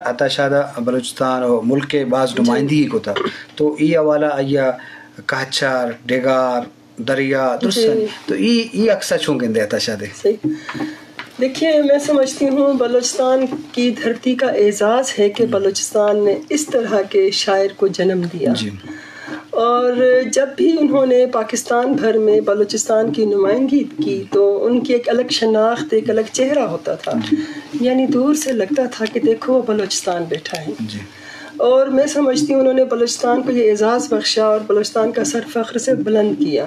عطا شادہ بلوچستان اور ملک کے بعض نمائندگی کو تھا تو ای حوالہ آیا کہچار ڈگار دریا درست تو ای اکثر چھوں گندے عطا شادہ. دیکھیے میں سمجھتی ہوں بلوچستان کی دھرتی کا اعزاز ہے کہ بلوچستان نے اس طرح کے شاعر کو جنم دیا. اور جب بھی انہوں نے پاکستان بھر میں بلوچستان کی نمائندگی کی تو ان کی ایک الگ شناخت ایک الگ چہرہ ہوتا تھا. یعنی دور سے لگتا تھا کہ دیکھو بلوچستان بیٹھا ہے. اور میں سمجھتی ہوں انہوں نے بلوچستان کو یہ اعزاز بخشا اور بلوچستان کا سر فخر سے بلند کیا.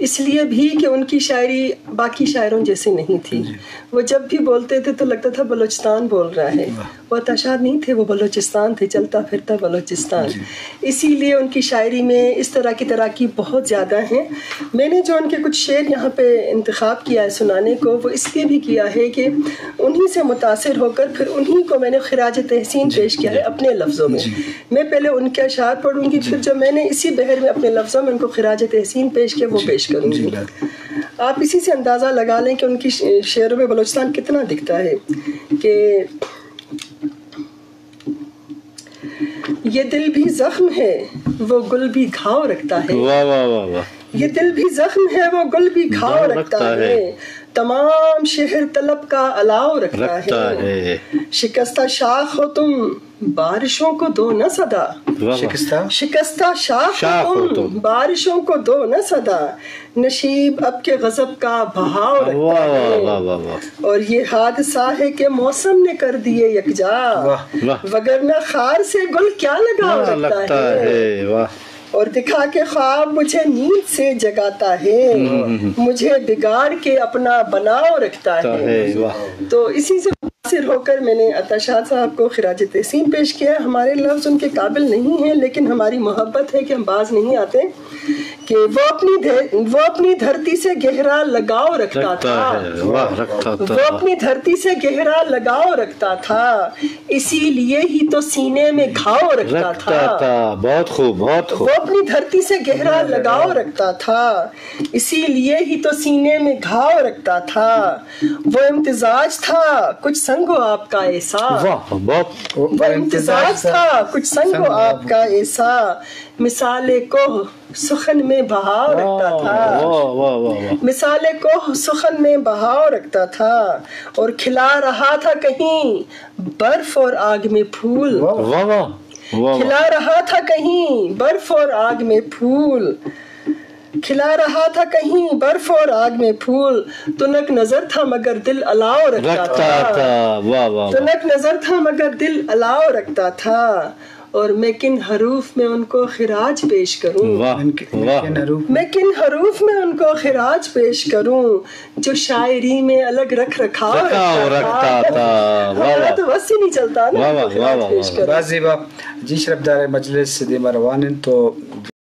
اس لیے بھی کہ ان کی شاعری باقی شاعروں جیسے نہیں تھی. وہ جب بھی بولتے تھے تو لگتا تھا بلوچستان بول رہا ہے. وہ عطا شاد نہیں تھے، وہ بلوچستان تھے، چلتا پھرتا بلوچستان. اسی لیے ان کی شاعری میں اس طرح کی تراکیب بہت زیادہ ہیں. میں نے جو ان کے کچھ شعر یہاں پہ انتخاب کیا ہے سنانے کو وہ اس لیے بھی کیا ہے کہ انہی سے متاثر ہو کر پھر انہی کو میں نے خراج تحسین پیش کیا ہے اپنے لفظوں میں. میں پہلے ان کے اشعار پڑھوں گی، پھر جو میں نے اسی بحر میں اپنے لفظوں میں ان کو خراج تحسین پیش کیا وہ پیش کروں گی. آپ اسی سے اندازہ لگا لیں کہ ان کی شعروں میں بلوچستان کتنا دکھتا ہے. کہ یہ دل بھی زخم ہے وہ گل بھی گھاؤ رکھتا ہے. واہ واہ واہ واہ. یہ دل بھی زخم ہے وہ گل بھی گھاؤ رکھتا ہے. تمام شہر طلب کا الاؤ رکھتا ہے. شکستہ شاخ ہو تم بارشوں کو دو نہ صدا. شکستہ شاخ ہو تم بارشوں کو دو نہ صدا. نشیب اب کے غضب کا بہاؤ رکھتا ہے. اور یہ حادثہ ہے کہ موسم نے کر دیے یکجا، وگرنہ خار سے گل کیا لگاؤ رکھتا ہے. اور دکھا کے خواب مجھے نیند سے جگاتا ہے، مجھے بگاڑ کے اپنا بناؤ رکھتا ہے. تو اسی سے متاثر ہو کر میں نے عطا شاد صاحب کو خراج تحسین پیش کیا. ہمارے لفظ ان کے قابل نہیں ہیں لیکن ہماری محبت ہے کہ ہم باز نہیں آتے کہ وہ اپنی دھرتی سے گہرا لگاؤ رکھتا تھا. وہ اپنی دھرتی سے گہرا لگاؤ رکھتا تھا، اسی لیے ہی تو سینے میں گھاؤ رکھتا تھا. بہت خوب بہت خوب. وہ اپنی دھرتی سے گہرا لگاؤ رکھتا تھا، اسی لیے ہی تو سینے میں گھاؤ رکھتا تھا. وہ امتزاج تھا کچھ سنگو آپ کا ایسا. وہ امتزاج تھا کچھ سنگو آپ کا ایسا. مثال کوہ سخن میں بہاؤ رکھتا تھا. مثال کوہ سخن میں بہاؤ رکھتا تھا. اور کھلا رہا تھا کہیں برف اور آگ میں پھول. کھلا رہا تھا کہیں برف اور آگ میں پھول. کھلا رہا تھا کہیں برف اور آگ میں پھول. تنک نظر تھا مگر دل الاؤ رکھتا تھا. تنک نظر تھا مگر دل الاؤ رکھتا تھا. اور میں کن حروف میں ان کو خراج پیش کروں. میں کن حروف میں ان کو خراج پیش کروں جو شاعری میں الگ رکھ رکھاؤ رکھتا تھا. ہمارا تو بس ہی نہیں چلتا نا. جی شرفدار مجلس دیما روانن تو